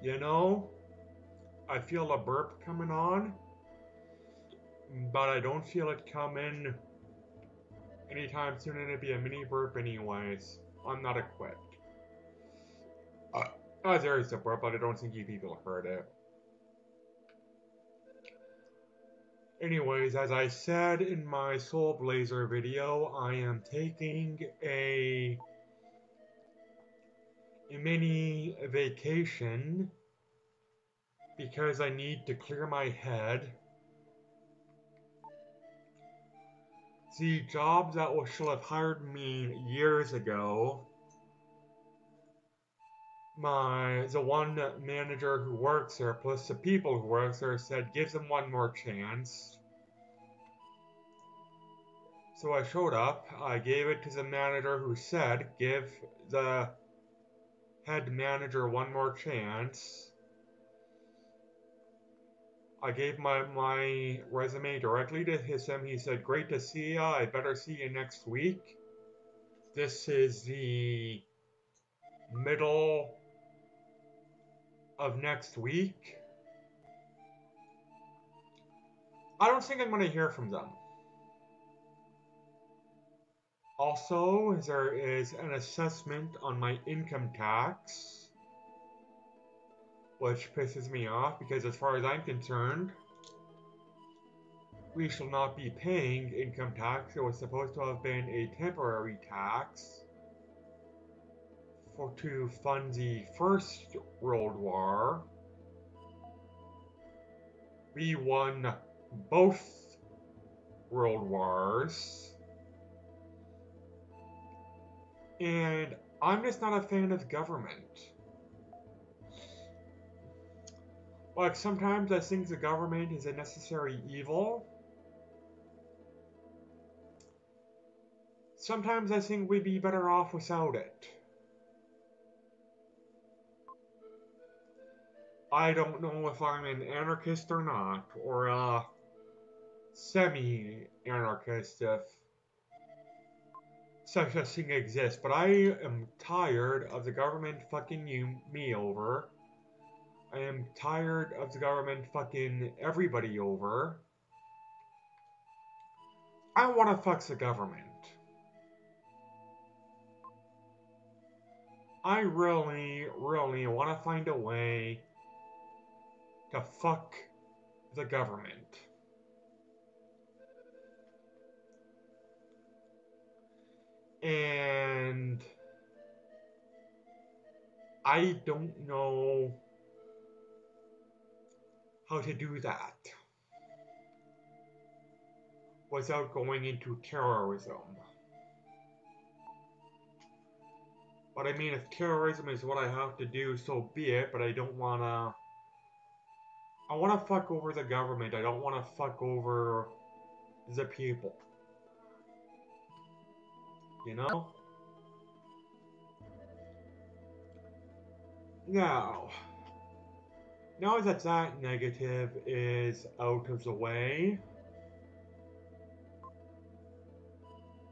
You know, I feel a burp coming on, but I don't feel it coming anytime soon, and it'd be a mini burp anyways. I'm not equipped. There is a burp, but I don't think you people heard it. Anyways, as I said in my Soul Blazer video, I am taking a mini vacation because I need to clear my head. The job that should have hired me years ago, the one manager who works there, plus the people who work there, said give them one more chance. So I showed up, I gave it to the manager who said give the head manager one more chance. I gave my resume directly to him. He said, great to see ya, I better see you next week. This is the middle of next week. I don't think I'm going to hear from them. Also, there is an assessment on my income tax, which pisses me off because as far as I'm concerned, we shall not be paying income tax. It was supposed to have been a temporary tax to fund the First World War. We won both World Wars. And I'm just not a fan of government. Like, sometimes I think the government is a necessary evil. Sometimes I think we'd be better off without it. I don't know if I'm an anarchist or not, or a semi-anarchist if such a thing exists, but I am tired of the government fucking me over. I am tired of the government fucking everybody over. I want to fuck the government. I really, really want to find a way to fuck the government. And I don't know how to do that without going into terrorism. But I mean, if terrorism is what I have to do, so be it, but I don't wanna... I wanna fuck over the government, I don't wanna fuck over the people. You know? Now that that negative is out of the way,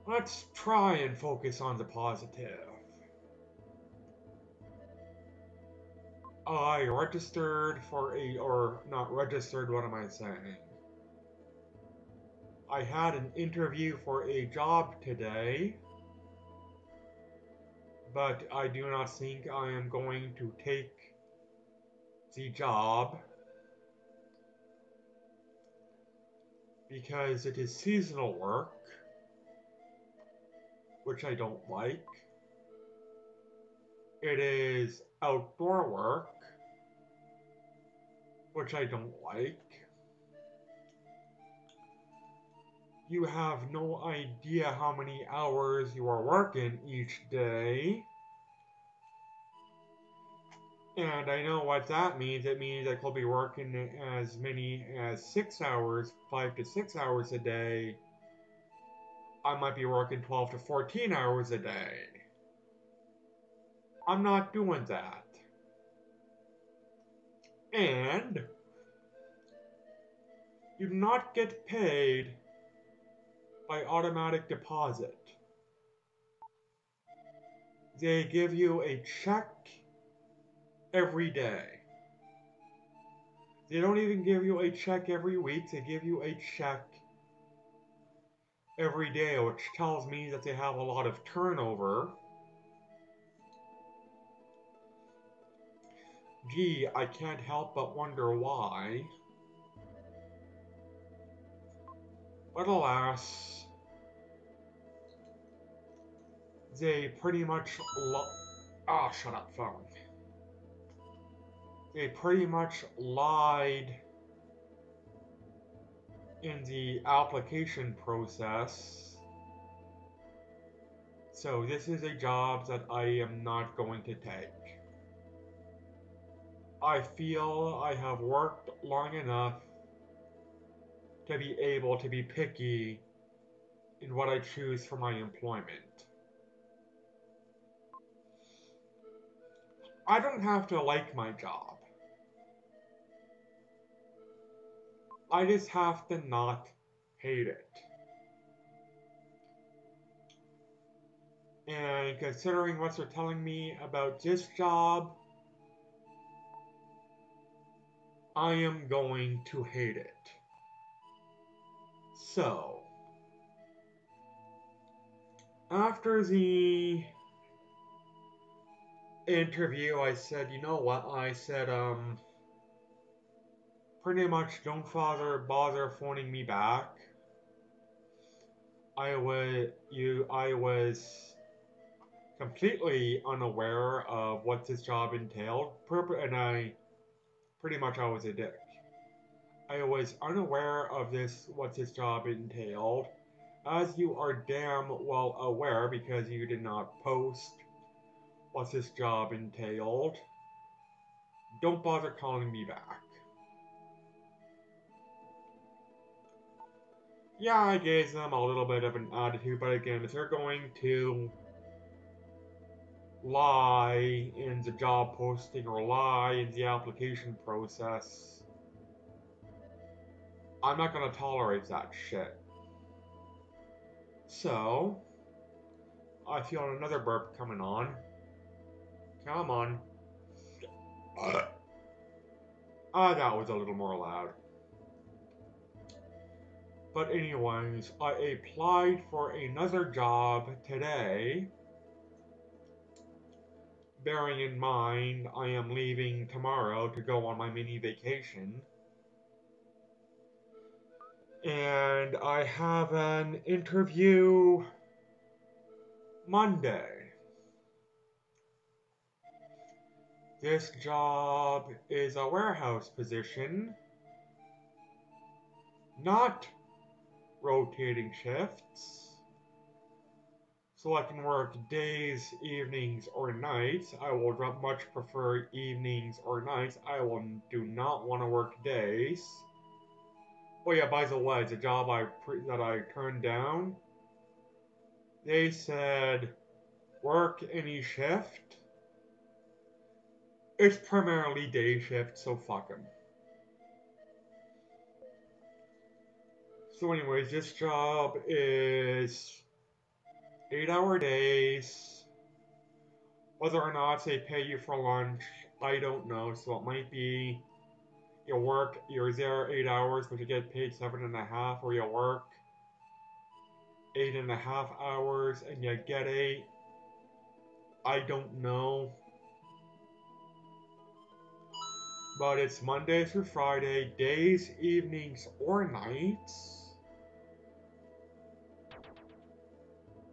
let's try and focus on the positive. I registered for or not registered, what am I saying? I had an interview for a job today, but I do not think I am going to take the job because it is seasonal work, which I don't like. It is outdoor work, which I don't like. You have no idea how many hours you are working each day. And I know what that means. It means I could be working as many as 6 hours, 5 to 6 hours a day. I might be working 12 to 14 hours a day. I'm not doing that. And you do not get paid by automatic deposit. They give you a check every day. They don't even give you a check every week, they give you a check every day, which tells me that they have a lot of turnover. Gee, I can't help but wonder why. But alas, they pretty much shut up, phone. They pretty much lied in the application process. So this is a job that I am not going to take. I feel I have worked long enough to be able to be picky in what I choose for my employment. I don't have to like my job. I just have to not hate it. And considering what they're telling me about this job, I am going to hate it. So, after the interview, I said, you know what? I said, pretty much don't bother phoning me back. I was completely unaware of what this job entailed, and I was a dick. I was unaware of what this job entailed, as you are damn well aware because you did not post what this job entailed. Don't bother calling me back. Yeah, I gave them a little bit of an attitude, but again, if they're going to lie in the job posting or lie in the application process, I'm not gonna tolerate that shit. So, I feel another burp coming on. Come on. That was a little more loud. But anyways, I applied for another job today. Bearing in mind, I am leaving tomorrow to go on my mini vacation. And I have an interview Monday. This job is a warehouse position, not rotating shifts. So I can work days, evenings, or nights. I will much prefer evenings or nights. Do not want to work days. Oh yeah, by the way, the job that I turned down, they said work any shift. It's primarily day shift, so fuck 'em. So anyways, this job is 8-hour days. Whether or not they pay you for lunch, I don't know. So it might be you're there 8 hours, but you get paid 7.5, or you work 8.5 hours and you get 8. I don't know. But it's Monday through Friday, days, evenings, or nights.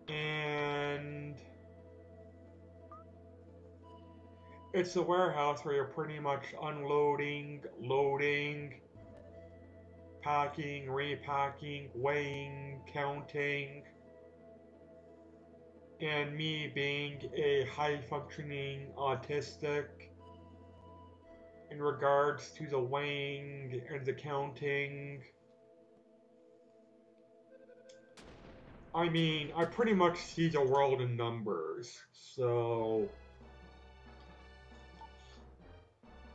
And it's a warehouse where you're pretty much unloading, loading, packing, repacking, weighing, counting. And me being a high-functioning autistic, in regards to the weighing and the counting, I mean, I pretty much see the world in numbers, so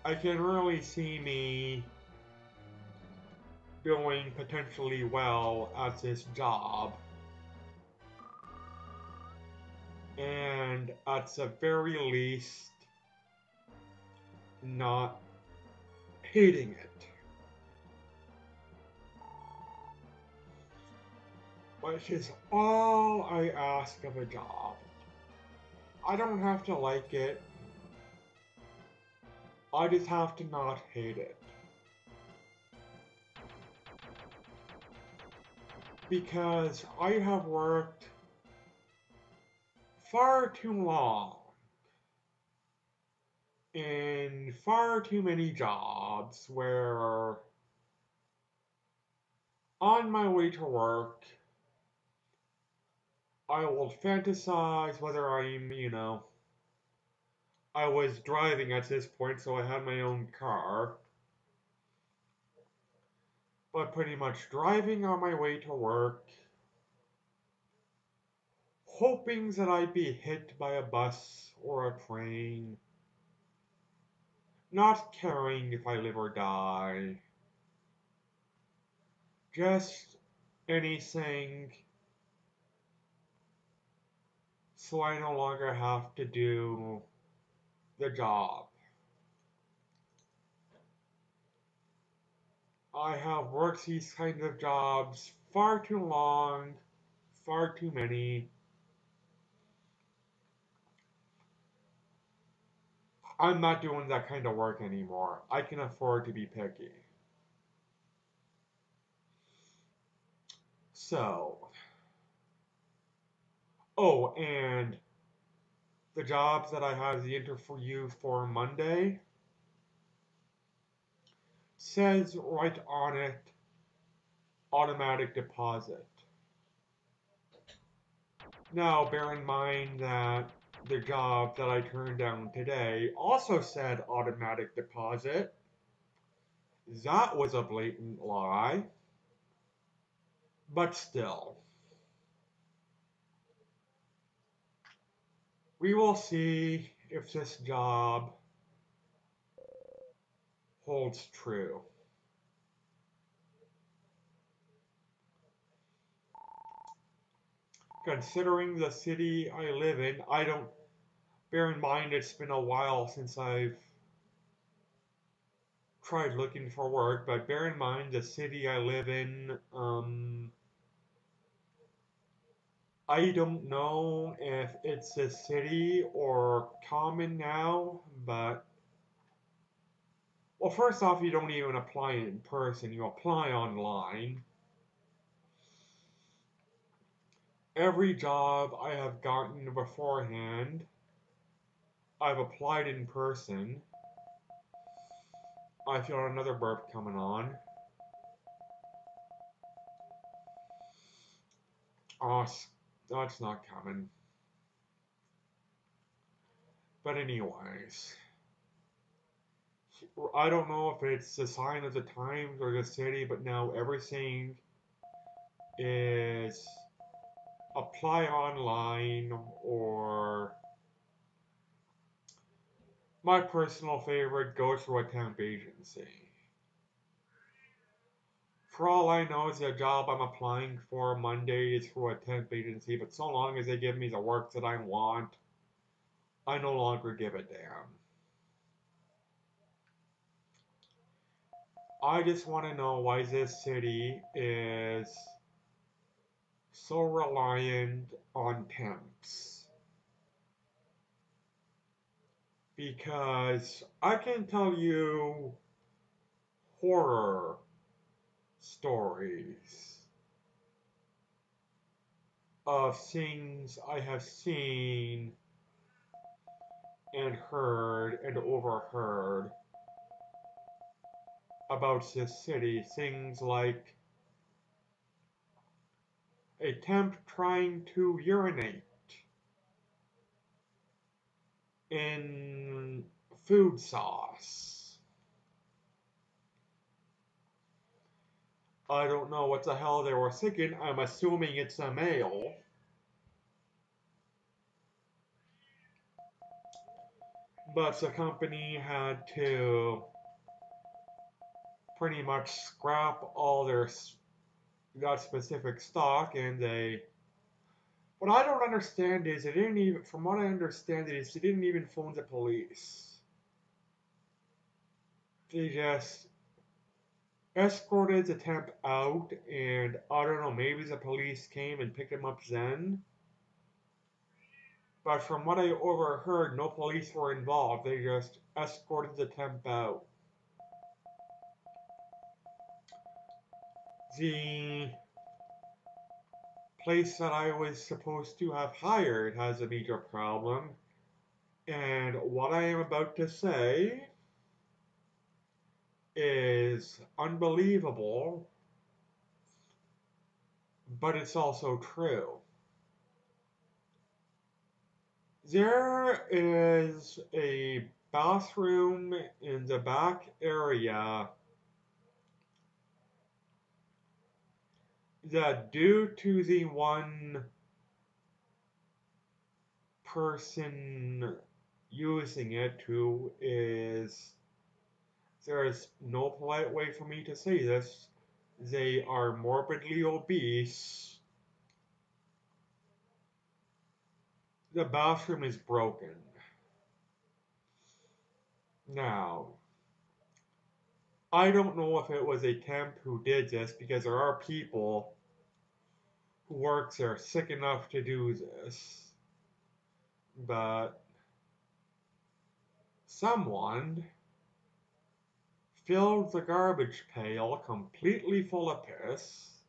I can really see me doing potentially well at this job, and at the very least, not hating it. which is all I ask of a job. I don't have to like it, I just have to not hate it. Because I have worked far too long in far too many jobs where on my way to work I will fantasize whether I was driving at this point, so I had my own car, but pretty much driving on my way to work, hoping that I'd be hit by a bus or a train, not caring if I live or die, just anything so I no longer have to do the job. I have worked these kinds of jobs far too long, far too many. I'm not doing that kind of work anymore. I can afford to be picky. So, oh, and the jobs that I have the interview for Monday says right on it automatic deposit. Now, bear in mind that the job that I turned down today also said automatic deposit. That was a blatant lie, but still. We will see if this job holds true. Considering the city I live in, I don't bear in mind it's been a while since I've tried looking for work, but bear in mind the city I live in, I don't know if it's a city or common now, but well, first off, you don't even apply in person, you apply online. Every job I have gotten beforehand, I've applied in person. I feel another burp coming on. Oh, that's not coming. But anyways, I don't know if it's a sign of the times or the city, but now everything is apply online or my personal favorite, go through a temp agency. For all I know, it's a job I'm applying for Monday is through a temp agency, but so long as they give me the work that I want, I no longer give a damn. I just want to know why this city is so reliant on temps. Because I can tell you horror stories of things I have seen and heard and overheard about this city. Things like a temp trying to urinate in food sauce. I don't know what the hell they were thinking. I'm assuming it's a male. But the company had to pretty much scrap all their that specific stock, and they. What I don't understand is they didn't even. From what I understand is they didn't even phone the police. They just escorted the temp out, and I don't know, maybe the police came and picked him up then. But from what I overheard, no police were involved. They just escorted the temp out. The place that I was supposed to have hired has a major problem. And what I am about to say is unbelievable, but it's also true. There is a bathroom in the back area that, due to the one person using it who is, there is no polite way for me to say this, they are morbidly obese. The bathroom is broken. Now, I don't know if it was a temp who did this, because there are people who work there sick enough to do this, but someone filled the garbage pail completely full of piss,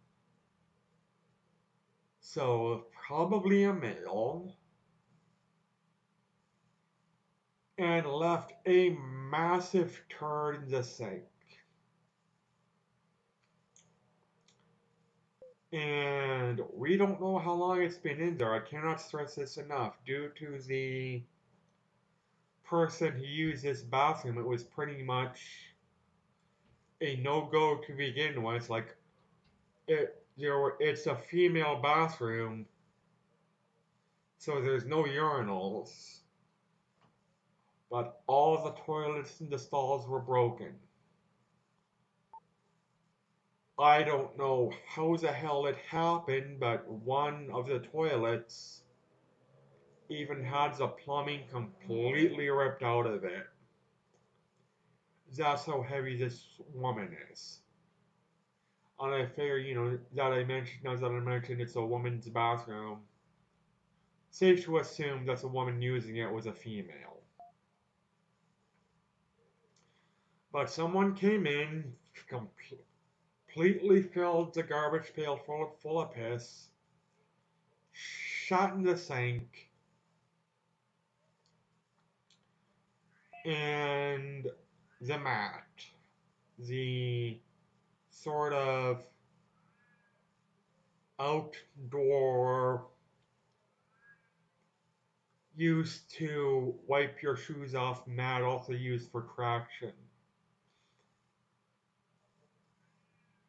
so probably a male, and left a massive turd in the sink. And we don't know how long it's been in there. I cannot stress this enough. Due to the person who used this bathroom, it was pretty much a no-go to begin with. Like, it's a female bathroom, so there's no urinals, but all the toilets in the stalls were broken. I don't know how the hell it happened, but one of the toilets even had the plumbing completely ripped out of it. That's how heavy this woman is. And I figure, now that I mentioned it's a woman's bathroom, safe to assume that the woman using it was a female. But someone came in, completely filled the garbage pail full of piss, shot in the sink, and the mat, the sort of outdoor used to wipe your shoes off mat, also used for traction.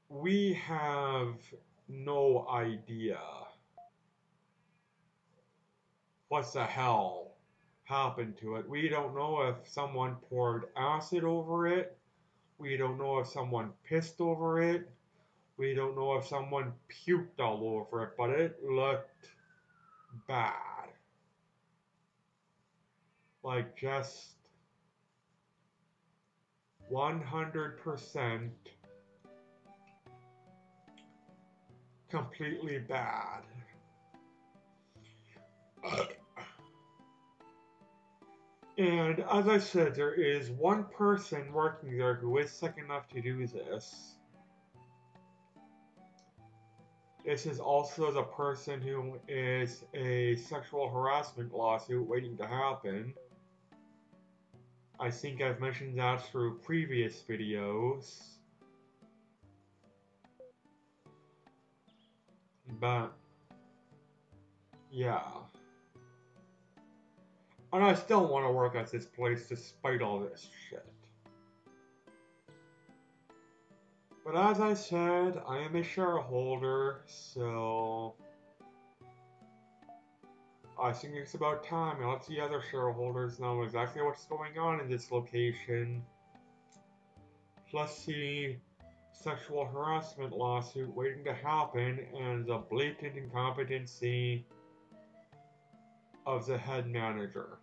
We have no idea what the hell happened to it. We don't know if someone poured acid over it. We don't know if someone pissed over it. We don't know if someone puked all over it, but it looked bad. Like, just 100% completely bad. And as I said, there is one person working there who is sick enough to do this. This is also the person who is a sexual harassment lawsuit waiting to happen. I think I've mentioned that through previous videos. But, yeah. And I still want to work at this place despite all this shit. But as I said, I am a shareholder, so I think it's about time I let the other shareholders know exactly what's going on in this location. Plus the sexual harassment lawsuit waiting to happen and the blatant incompetency of the head manager.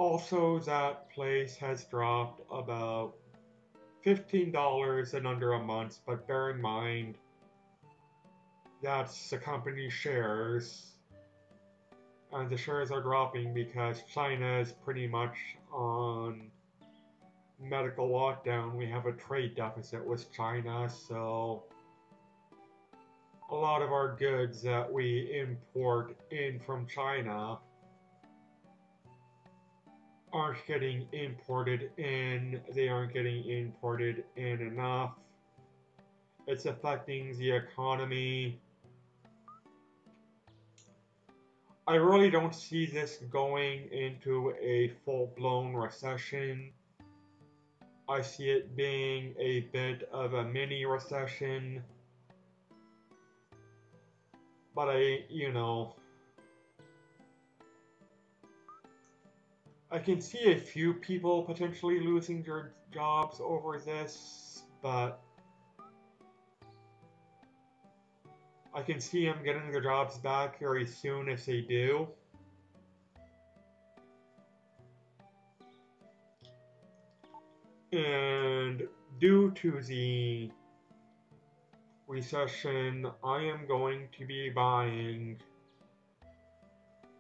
Also, that place has dropped about $15 in under a month, but bear in mind that's the company shares, and the shares are dropping because China is pretty much on medical lockdown. We have a trade deficit with China, so a lot of our goods that we import in from China aren't getting imported in. They aren't getting imported in enough. It's affecting the economy. I really don't see this going into a full-blown recession. I see it being a bit of a mini recession. But I can see a few people potentially losing their jobs over this, but I can see them getting their jobs back very soon if they do. And due to the recession, I am going to be buying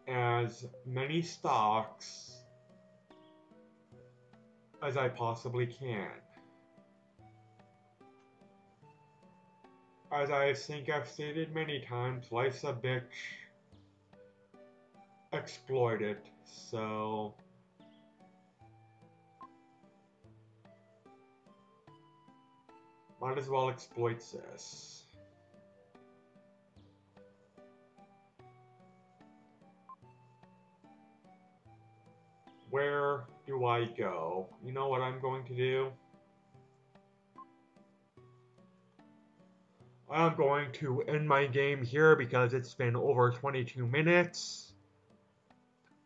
as many stocks as I possibly can. As I think I've stated many times, life's a bitch. Exploit it. So might as well exploit this. Where do I go? You know what I'm going to do? I'm going to end my game here because it's been over 22 minutes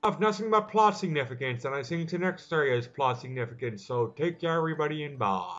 of nothing but plot significance, and I think the next area is plot significance. So take care, everybody, and bye.